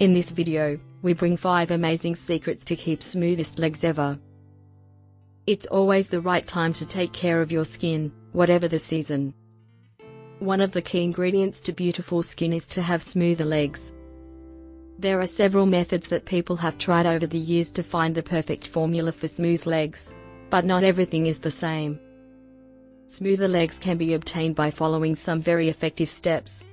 In this video, we bring 5 amazing secrets to keep smoothest legs ever. It's always the right time to take care of your skin, whatever the season. One of the key ingredients to beautiful skin is to have smoother legs. There are several methods that people have tried over the years to find the perfect formula for smooth legs, but not everything is the same. Smoother legs can be obtained by following some very effective steps.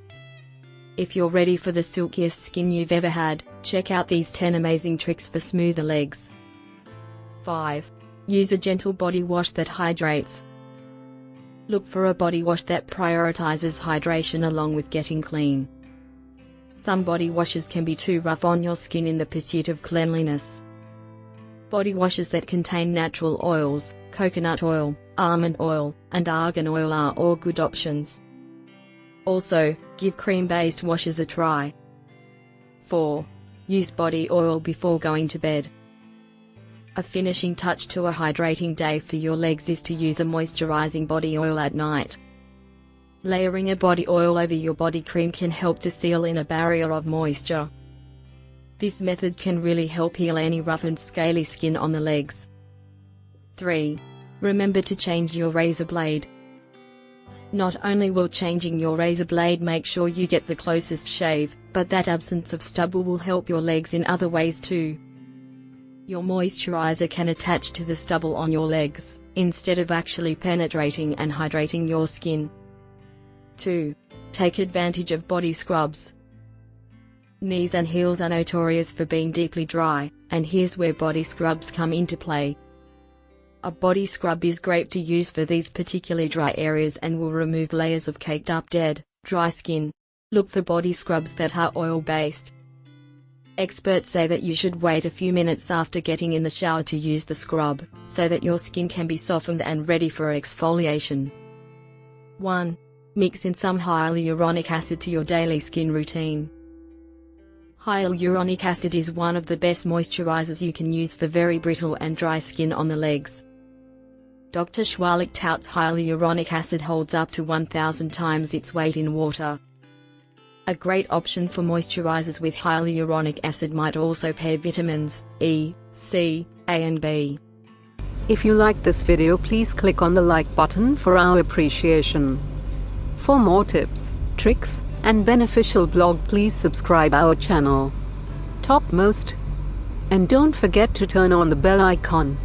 If you're ready for the silkiest skin you've ever had, check out these 10 amazing tricks for smoother legs. 5. Use a gentle body wash that hydrates. Look for a body wash that prioritizes hydration along with getting clean. Some body washes can be too rough on your skin in the pursuit of cleanliness. Body washes that contain natural oils, coconut oil, almond oil, and argan oil are all good options. Also, give cream-based washes a try. 4. Use body oil before going to bed. A finishing touch to a hydrating day for your legs is to use a moisturizing body oil at night. Layering a body oil over your body cream can help to seal in a barrier of moisture. This method can really help heal any rough and scaly skin on the legs. 3. Remember to change your razor blade. Not only will changing your razor blade make sure you get the closest shave, but that absence of stubble will help your legs in other ways too. Your moisturizer can attach to the stubble on your legs, instead of actually penetrating and hydrating your skin. 2. Take advantage of body scrubs. Knees and heels are notorious for being deeply dry, and here's where body scrubs come into play. A body scrub is great to use for these particularly dry areas and will remove layers of caked up dead, dry skin. Look for body scrubs that are oil-based. Experts say that you should wait a few minutes after getting in the shower to use the scrub, so that your skin can be softened and ready for exfoliation. 1. Mix in some hyaluronic acid to your daily skin routine. Hyaluronic acid is one of the best moisturizers you can use for very brittle and dry skin on the legs. Dr. Schwalik touts hyaluronic acid holds up to 1,000 times its weight in water. A great option for moisturizers with hyaluronic acid might also pair vitamins E, C, A and B. If you like this video, please click on the like button for our appreciation. For more tips, tricks, and beneficial blog, please subscribe our channel. Topmost. And don't forget to turn on the bell icon.